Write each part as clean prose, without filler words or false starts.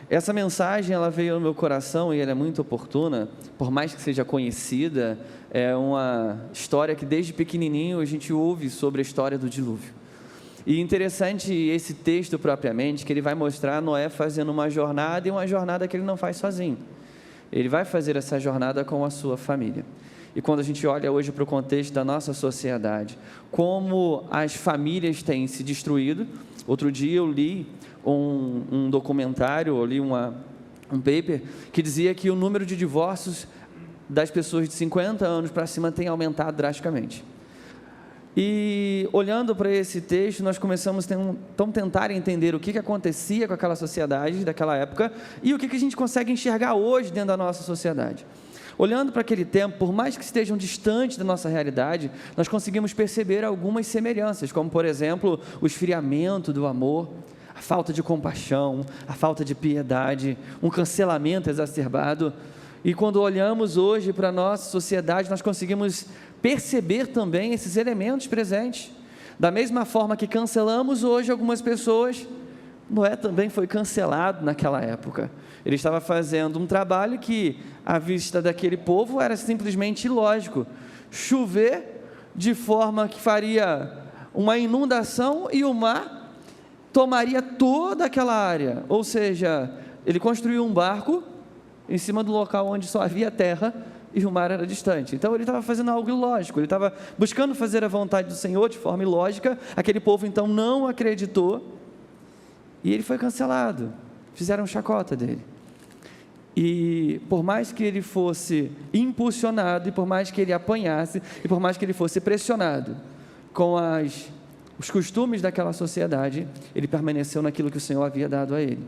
Essa mensagem, ela veio no meu coração e ela é muito oportuna, por mais que seja conhecida, é uma história que desde pequenininho a gente ouve sobre a história do dilúvio. E interessante esse texto propriamente, que ele vai mostrar Noé fazendo uma jornada, e uma jornada que ele não faz sozinho. Ele vai fazer essa jornada com a sua família. E quando a gente olha hoje para o contexto da nossa sociedade, como as famílias têm se destruído. Outro dia eu li um documentário, eu li um paper, que dizia que o número de divórcios das pessoas de 50 anos para cima tem aumentado drasticamente. E olhando para esse texto, nós começamos a tentar entender o que acontecia com aquela sociedade daquela época e o que a gente consegue enxergar hoje dentro da nossa sociedade. Olhando para aquele tempo, por mais que estejam distantes da nossa realidade, nós conseguimos perceber algumas semelhanças, como por exemplo, o esfriamento do amor, a falta de compaixão, a falta de piedade, um cancelamento exacerbado. E quando olhamos hoje para a nossa sociedade, nós conseguimos perceber também esses elementos presentes. Da mesma forma que cancelamos hoje algumas pessoas, Noé também foi cancelado naquela época. Ele estava fazendo um trabalho que, à vista daquele povo, era simplesmente ilógico. Chover de forma que faria uma inundação e o mar tomaria toda aquela área. Ou seja, ele construiu um barco em cima do local onde só havia terra e o mar era distante. Então ele estava fazendo algo ilógico, ele estava buscando fazer a vontade do Senhor de forma ilógica. Aquele povo então não acreditou e ele foi cancelado, fizeram chacota dele. E por mais que ele fosse impulsionado, e por mais que ele apanhasse, e por mais que ele fosse pressionado com os costumes daquela sociedade, ele permaneceu naquilo que o Senhor havia dado a ele.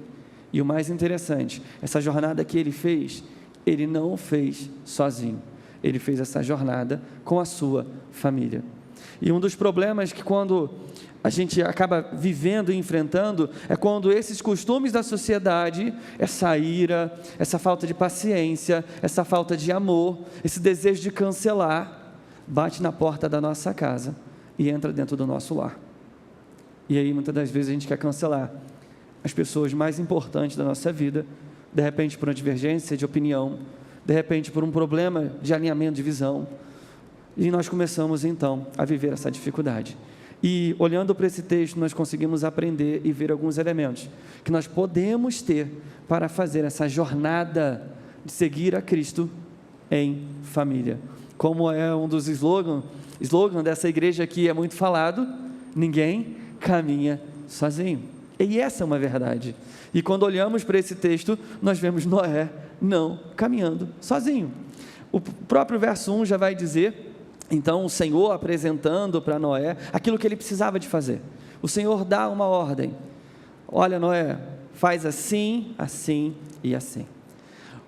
E o mais interessante, essa jornada que ele fez, ele não fez sozinho, ele fez essa jornada com a sua família. E um dos problemas que quando a gente acaba vivendo e enfrentando é quando esses costumes da sociedade, essa ira, essa falta de paciência, essa falta de amor, esse desejo de cancelar, bate na porta da nossa casa e entra dentro do nosso lar. E aí muitas das vezes a gente quer cancelar as pessoas mais importantes da nossa vida, de repente por uma divergência de opinião, de repente por um problema de alinhamento de visão, e nós começamos então a viver essa dificuldade. E olhando para esse texto, nós conseguimos aprender e ver alguns elementos que nós podemos ter para fazer essa jornada de seguir a Cristo em família. Como é um dos slogan dessa igreja aqui é muito falado, ninguém caminha sozinho. E essa é uma verdade. E quando olhamos para esse texto, nós vemos Noé não caminhando sozinho. O próprio verso 1 já vai dizer, então o Senhor apresentando para Noé aquilo que ele precisava de fazer. O Senhor dá uma ordem. Olha, Noé, faz assim, assim e assim.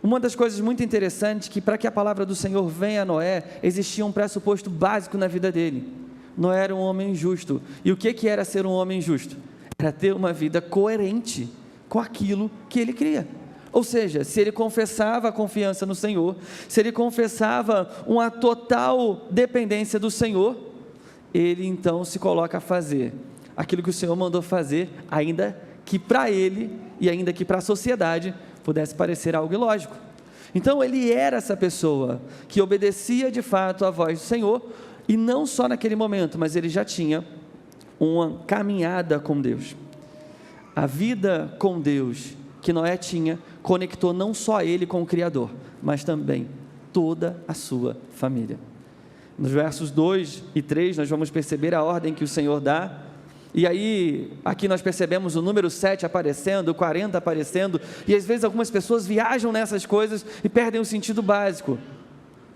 Uma das coisas muito interessantes que para que a palavra do Senhor venha a Noé, existia um pressuposto básico na vida dele. Noé era um homem justo. E o que era ser um homem justo? Era ter uma vida coerente com aquilo que ele cria. Ou seja, se ele confessava a confiança no Senhor, se ele confessava uma total dependência do Senhor, ele então se coloca a fazer aquilo que o Senhor mandou fazer, ainda que para ele e ainda que para a sociedade pudesse parecer algo ilógico. Então ele era essa pessoa que obedecia de fato à voz do Senhor, e não só naquele momento, mas ele já tinha uma caminhada com Deus. A vida com Deus que Noé tinha, conectou não só ele com o Criador, mas também toda a sua família. Nos versos 2 e 3, nós vamos perceber a ordem que o Senhor dá, e aí, aqui nós percebemos o número 7 aparecendo, o 40 aparecendo, e às vezes algumas pessoas viajam nessas coisas e perdem o sentido básico.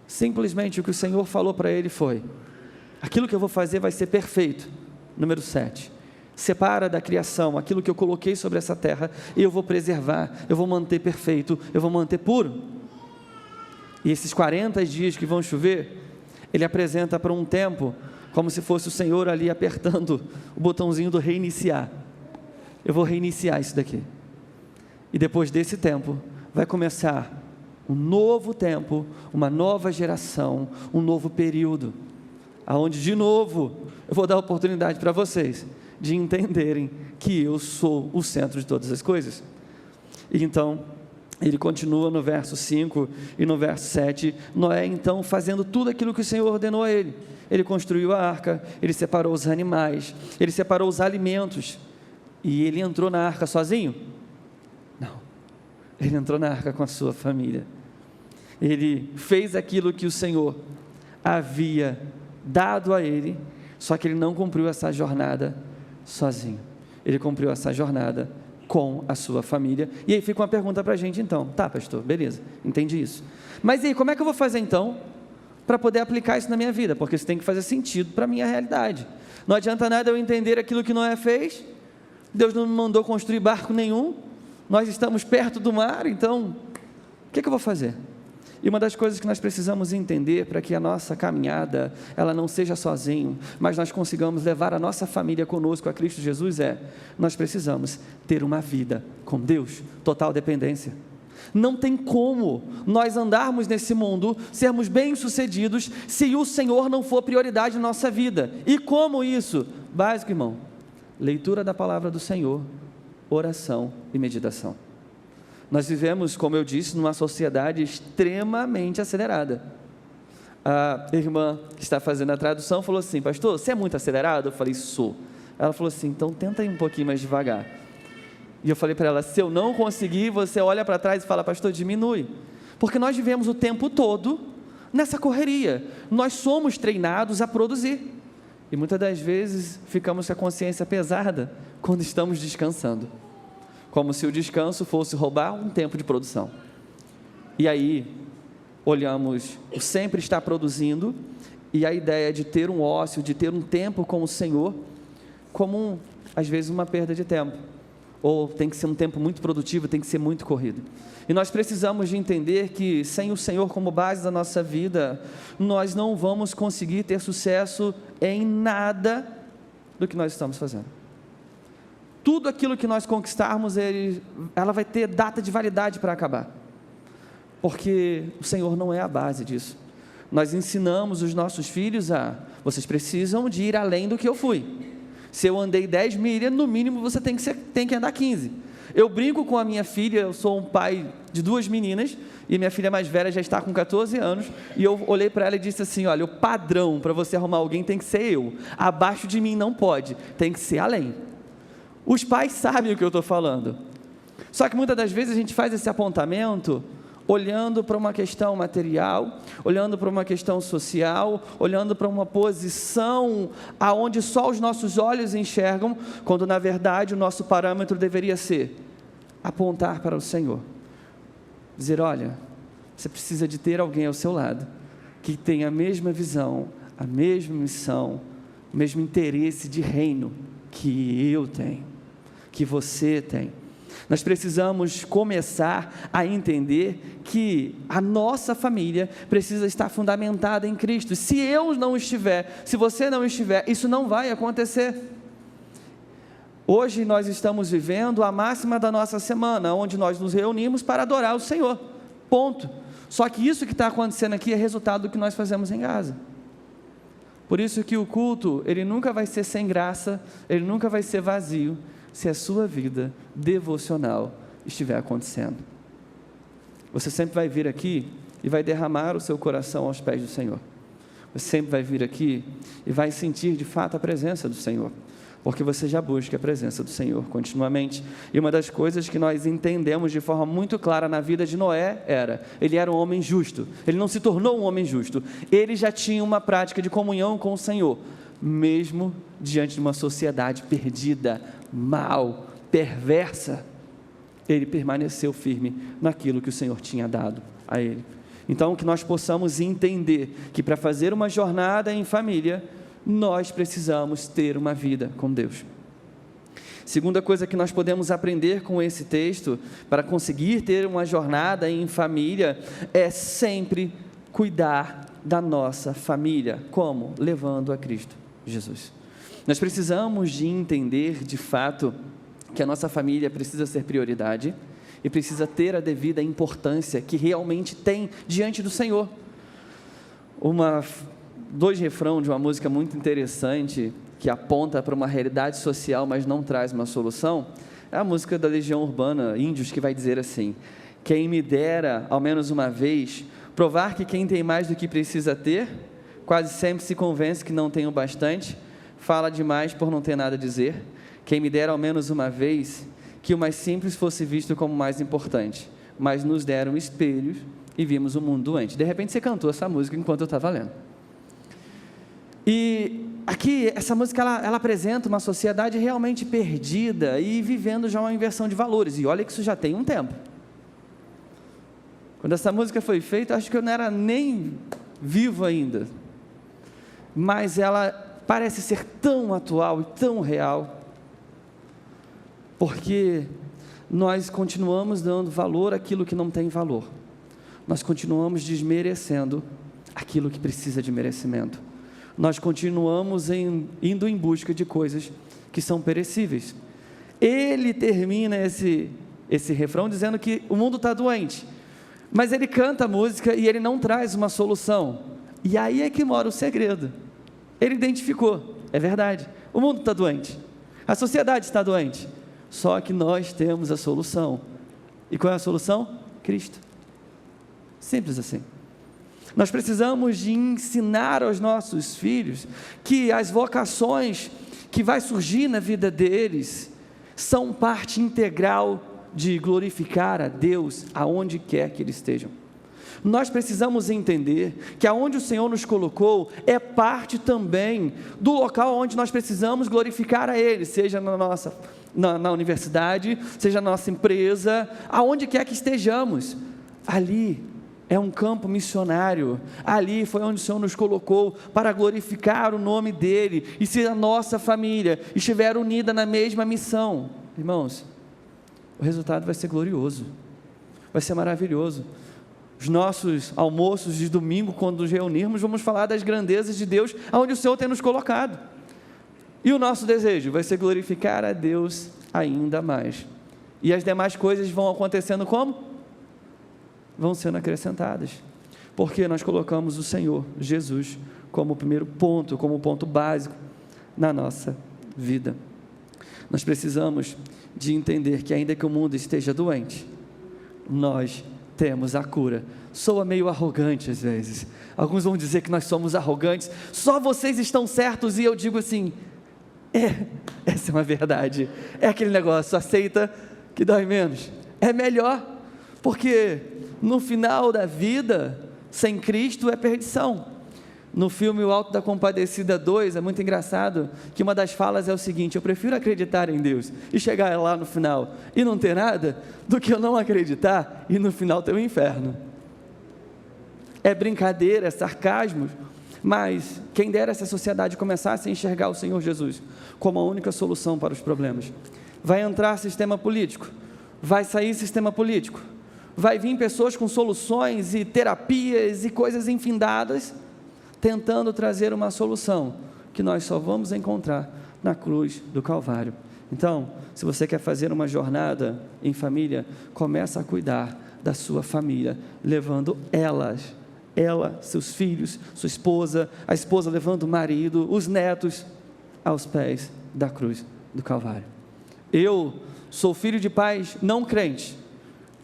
Simplesmente o que o Senhor falou para ele foi, aquilo que eu vou fazer vai ser perfeito. Número 7, separa da criação aquilo que eu coloquei sobre essa terra, e eu vou preservar, eu vou manter perfeito, eu vou manter puro. E esses 40 dias que vão chover, ele apresenta para um tempo, como se fosse o Senhor ali apertando o botãozinho do reiniciar. Eu vou reiniciar isso daqui, e depois desse tempo, vai começar um novo tempo, uma nova geração, um novo período, aonde de novo, eu vou dar oportunidade para vocês, de entenderem que eu sou o centro de todas as coisas. E então, ele continua no verso 5 e no verso 7, Noé então fazendo tudo aquilo que o Senhor ordenou a ele. Ele construiu a arca, ele separou os animais, ele separou os alimentos, e ele entrou na arca sozinho? Não, ele entrou na arca com a sua família. Ele fez aquilo que o Senhor havia dado a ele, só que ele não cumpriu essa jornada sozinho, ele cumpriu essa jornada com a sua família. E aí fica uma pergunta para a gente então, tá pastor, beleza, entendi isso, mas e aí, como é que eu vou fazer então, para poder aplicar isso na minha vida, porque isso tem que fazer sentido para a minha realidade. Não adianta nada eu entender aquilo que Noé fez, Deus não me mandou construir barco nenhum, nós estamos perto do mar, então, o que eu vou fazer? E uma das coisas que nós precisamos entender para que a nossa caminhada, ela não seja sozinho, mas nós consigamos levar a nossa família conosco a Cristo Jesus nós precisamos ter uma vida com Deus, total dependência. Não tem como nós andarmos nesse mundo, sermos bem-sucedidos, se o Senhor não for prioridade na nossa vida. E como isso? Básico, irmão, leitura da palavra do Senhor, oração e meditação. Nós vivemos, como eu disse, numa sociedade extremamente acelerada. A irmã que está fazendo a tradução falou assim: pastor, você é muito acelerado? Eu falei, sou. Ela falou assim, então tenta ir um pouquinho mais devagar. E eu falei para ela, se eu não conseguir, você olha para trás e fala, pastor, diminui. Porque nós vivemos o tempo todo nessa correria. Nós somos treinados a produzir. E muitas das vezes ficamos com a consciência pesada quando estamos descansando, como se o descanso fosse roubar um tempo de produção. E aí, olhamos o sempre estar produzindo, e a ideia de ter um ócio, de ter um tempo com o Senhor, como às vezes uma perda de tempo, ou tem que ser um tempo muito produtivo, tem que ser muito corrido. E nós precisamos de entender que sem o Senhor como base da nossa vida, nós não vamos conseguir ter sucesso em nada do que nós estamos fazendo. Tudo aquilo que nós conquistarmos, ela vai ter data de validade para acabar, porque o Senhor não é a base disso. Nós ensinamos os nossos filhos vocês precisam de ir além do que eu fui. Se eu andei 10 milhas, no mínimo você tem que andar 15. Eu brinco com a minha filha, eu sou um pai de 2 meninas, e minha filha mais velha já está com 14 anos, e eu olhei para ela e disse assim, olha, o padrão para você arrumar alguém tem que ser eu, abaixo de mim não pode, tem que ser além. Os pais sabem o que eu estou falando, só que muitas das vezes a gente faz esse apontamento olhando para uma questão material, olhando para uma questão social, olhando para uma posição aonde só os nossos olhos enxergam, quando na verdade o nosso parâmetro deveria ser apontar para o Senhor, dizer, olha, você precisa de ter alguém ao seu lado, que tem a mesma visão, a mesma missão, o mesmo interesse de reino que eu tenho, que você tem. Nós precisamos começar a entender que a nossa família precisa estar fundamentada em Cristo. Se eu não estiver, se você não estiver, isso não vai acontecer. Hoje nós estamos vivendo a máxima da nossa semana, onde nós nos reunimos para adorar o Senhor, ponto. Só que isso que está acontecendo aqui é resultado do que nós fazemos em casa. Por isso que o culto, ele nunca vai ser sem graça, ele nunca vai ser vazio, se a sua vida devocional estiver acontecendo. Você sempre vai vir aqui e vai derramar o seu coração aos pés do Senhor. Você sempre vai vir aqui e vai sentir de fato a presença do Senhor, porque você já busca a presença do Senhor continuamente. E uma das coisas que nós entendemos de forma muito clara na vida de Noé ele era um homem justo, ele não se tornou um homem justo, ele já tinha uma prática de comunhão com o Senhor, mesmo diante de uma sociedade perdida, mal, perversa, ele permaneceu firme naquilo que o Senhor tinha dado a ele. Então, que nós possamos entender que para fazer uma jornada em família, nós precisamos ter uma vida com Deus. Segunda coisa que nós podemos aprender com esse texto, para conseguir ter uma jornada em família, é sempre cuidar da nossa família. Como? Levando a Cristo Jesus. Nós precisamos de entender, de fato, que a nossa família precisa ser prioridade e precisa ter a devida importância que realmente tem diante do Senhor. Dois refrões de uma música muito interessante, que aponta para uma realidade social, mas não traz uma solução, É a música da Legião Urbana, Índios, que vai dizer assim: quem me dera, ao menos uma vez, provar que quem tem mais do que precisa ter, quase sempre se convence que não tem o bastante, fala demais por não ter nada a dizer. Quem me dera ao menos uma vez, que o mais simples fosse visto como mais importante, mas nos deram espelhos e vimos o mundo doente. De repente você cantou essa música enquanto eu estava lendo. E aqui, essa música, ela apresenta uma sociedade realmente perdida e vivendo já uma inversão de valores. E olha que isso já tem um tempo. Quando essa música foi feita, acho que eu não era nem vivo ainda. Mas ela parece ser tão atual e tão real. Porque nós continuamos dando valor àquilo que não tem valor. Nós continuamos desmerecendo aquilo que precisa de merecimento. Nós continuamos indo em busca de coisas que são perecíveis. Ele termina esse refrão dizendo que o mundo está doente, mas ele canta a música e ele não traz uma solução. E aí é que mora o segredo. Ele identificou, é verdade, o mundo está doente, a sociedade está doente, só que nós temos a solução. E qual é a solução? Cristo. Simples assim. Nós precisamos de ensinar aos nossos filhos que as vocações que vai surgir na vida deles são parte integral de glorificar a Deus aonde quer que eles estejam. Nós precisamos entender que aonde o Senhor nos colocou é parte também do local onde nós precisamos glorificar a Ele, seja na universidade, seja na nossa empresa, aonde quer que estejamos. Ali é um campo missionário, ali foi onde o Senhor nos colocou para glorificar o nome dEle, e se a nossa família estiver unida na mesma missão, irmãos, o resultado vai ser glorioso, vai ser maravilhoso. Os nossos almoços de domingo, quando nos reunirmos, vamos falar das grandezas de Deus, aonde o Senhor tem nos colocado, e o nosso desejo vai ser glorificar a Deus ainda mais, e as demais coisas vão acontecendo como? Vão sendo acrescentadas, porque nós colocamos o Senhor Jesus como o primeiro ponto, como o ponto básico na nossa vida. Nós precisamos de entender que ainda que o mundo esteja doente, nós temos a cura. Soa meio arrogante às vezes, alguns vão dizer que nós somos arrogantes, só vocês estão certos, e eu digo assim, essa é uma verdade, é aquele negócio, aceita que dói menos, é melhor, porque no final da vida, sem Cristo é perdição. No filme O Alto da Compadecida 2, é muito engraçado, que uma das falas é o seguinte: eu prefiro acreditar em Deus e chegar lá no final e não ter nada, do que eu não acreditar e no final ter o inferno. É brincadeira, é sarcasmo, mas quem dera essa sociedade começasse a enxergar o Senhor Jesus como a única solução para os problemas. Vai entrar sistema político, vai sair sistema político, vai vir pessoas com soluções e terapias e coisas infindadas, tentando trazer uma solução, que nós só vamos encontrar na cruz do Calvário. Então, se você quer fazer uma jornada em família, começa a cuidar da sua família, levando ela, seus filhos, sua esposa, a esposa levando o marido, os netos, aos pés da cruz do Calvário. Eu sou filho de pais não crentes,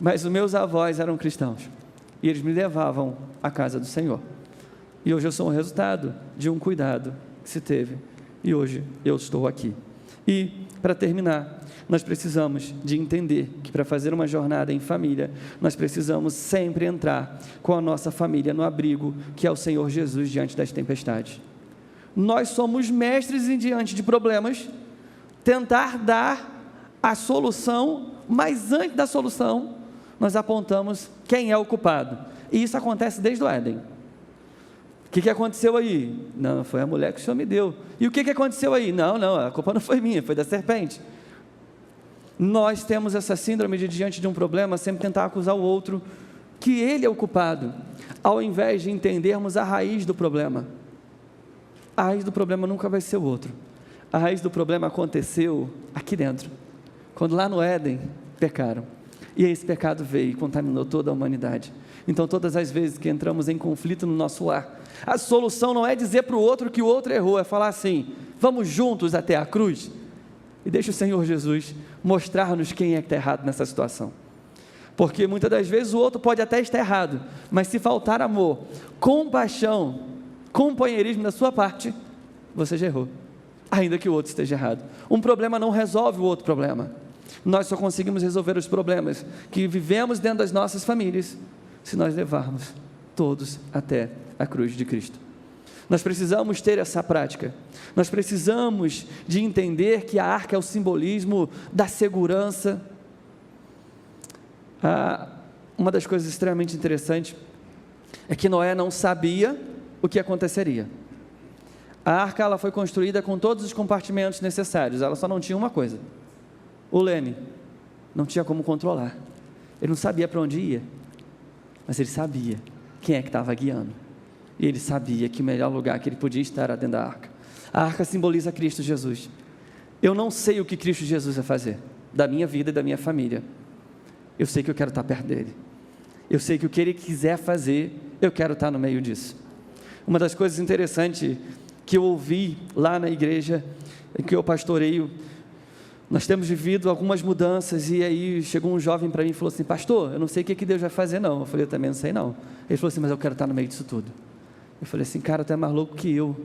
mas os meus avós eram cristãos, e eles me levavam à casa do Senhor, e hoje eu sou um resultado de um cuidado que se teve, e hoje eu estou aqui. E, para terminar, nós precisamos de entender que para fazer uma jornada em família, nós precisamos sempre entrar com a nossa família no abrigo, que é o Senhor Jesus diante das tempestades. Nós somos mestres em diante de problemas, tentar dar a solução, mas antes da solução, nós apontamos quem é o culpado, e isso acontece desde o Éden. O que aconteceu aí? Não, foi a mulher que o Senhor me deu. E o que aconteceu aí? Não, a culpa não foi minha, foi da serpente. Nós temos essa síndrome de, diante de um problema, sempre tentar acusar o outro, que ele é o culpado, ao invés de entendermos a raiz do problema. A raiz do problema nunca vai ser o outro. A raiz do problema aconteceu aqui dentro, quando lá no Éden pecaram. E esse pecado veio e contaminou toda a humanidade. Então, todas as vezes que entramos em conflito no nosso lar, a solução não é dizer para o outro que o outro errou, é falar assim: vamos juntos até a cruz, e deixa o Senhor Jesus mostrar-nos quem é que está errado nessa situação. Porque muitas das vezes o outro pode até estar errado, mas se faltar amor, compaixão, companheirismo da sua parte, você já errou, ainda que o outro esteja errado. Um problema não resolve o outro problema. Nós só conseguimos resolver os problemas que vivemos dentro das nossas famílias, se nós levarmos todos até a cruz de Cristo. Nós precisamos ter essa prática, nós precisamos de entender que a arca é o simbolismo da segurança. Uma das coisas extremamente interessantes é que Noé não sabia o que aconteceria. A arca ela foi construída com todos os compartimentos necessários, ela só não tinha uma coisa: o leme. Não tinha como controlar, ele não sabia para onde ia, mas ele sabia quem é que estava guiando, e ele sabia que o melhor lugar que ele podia estar era dentro da arca. A arca simboliza Cristo Jesus. Eu não sei o que Cristo Jesus vai fazer da minha vida e da minha família, eu sei que eu quero estar perto dele, eu sei que o que ele quiser fazer, eu quero estar no meio disso. Uma das coisas interessantes que eu ouvi lá na igreja em que eu pastoreio, nós temos vivido algumas mudanças, e aí chegou um jovem para mim e falou assim: pastor, eu não sei o que Deus vai fazer não. Eu falei: eu também não sei não. Ele falou assim: mas eu quero estar no meio disso tudo. Eu falei assim: cara, tu é mais louco que eu.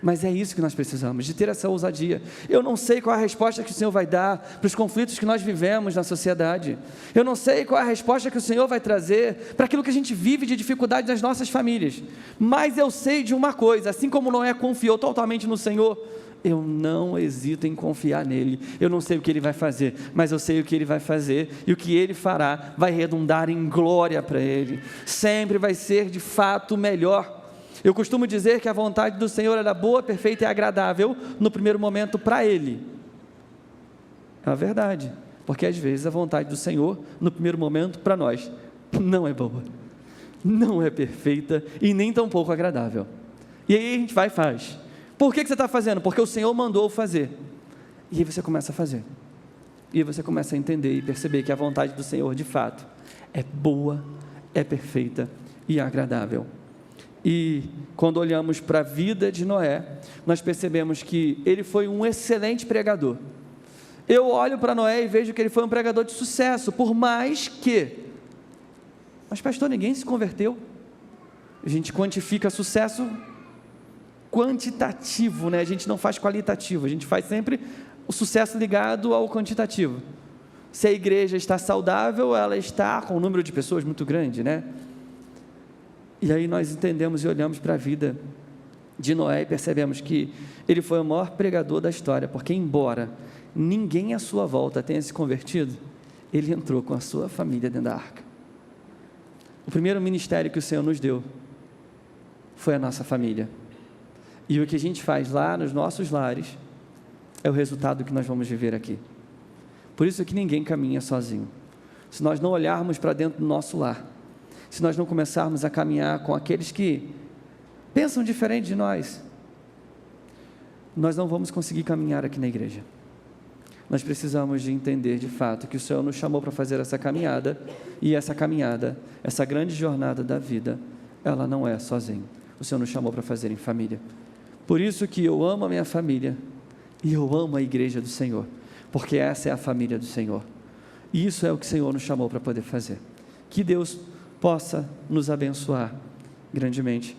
Mas é isso que nós precisamos, de ter essa ousadia. Eu não sei qual é a resposta que o Senhor vai dar para os conflitos que nós vivemos na sociedade. Eu não sei qual é a resposta que o Senhor vai trazer para aquilo que a gente vive de dificuldade nas nossas famílias. Mas eu sei de uma coisa: assim como Noé confiou totalmente no Senhor, eu não hesito em confiar nele. Eu não sei o que ele vai fazer, mas eu sei o que ele vai fazer, e o que ele fará vai redundar em glória para ele. Sempre vai ser de fato melhor. Eu costumo dizer que a vontade do Senhor era boa, perfeita e agradável no primeiro momento para ele. É a verdade, porque às vezes a vontade do Senhor no primeiro momento para nós não é boa, não é perfeita e nem tampouco agradável. E aí a gente vai e faz. Por que você está fazendo? Porque o Senhor mandou fazer. E aí você começa a fazer, e aí você começa a entender e perceber que a vontade do Senhor de fato é boa, é perfeita e agradável. E quando olhamos para a vida de Noé, nós percebemos que ele foi um excelente pregador. Eu olho para Noé e vejo que ele foi um pregador de sucesso, por mais que... Mas pastor, ninguém se converteu. A gente quantifica sucesso quantitativo, né? A gente não faz qualitativo, a gente faz sempre o sucesso ligado ao quantitativo. Se a igreja está saudável, ela está com um número de pessoas muito grande, né? E aí nós entendemos e olhamos para a vida de Noé e percebemos que ele foi o maior pregador da história, porque embora ninguém à sua volta tenha se convertido, ele entrou com a sua família dentro da arca. O primeiro ministério que o Senhor nos deu foi a nossa família, e o que a gente faz lá nos nossos lares é o resultado que nós vamos viver aqui. Por isso que ninguém caminha sozinho. Se nós não olharmos para dentro do nosso lar, se nós não começarmos a caminhar com aqueles que pensam diferente de nós, nós não vamos conseguir caminhar aqui na igreja. Nós precisamos de entender de fato que o Senhor nos chamou para fazer essa caminhada, e essa caminhada, essa grande jornada da vida, ela não é sozinho. O Senhor nos chamou para fazer em família. Por isso que eu amo a minha família, e eu amo a igreja do Senhor, porque essa é a família do Senhor, e isso é o que o Senhor nos chamou para poder fazer. Que Deus possa nos abençoar grandemente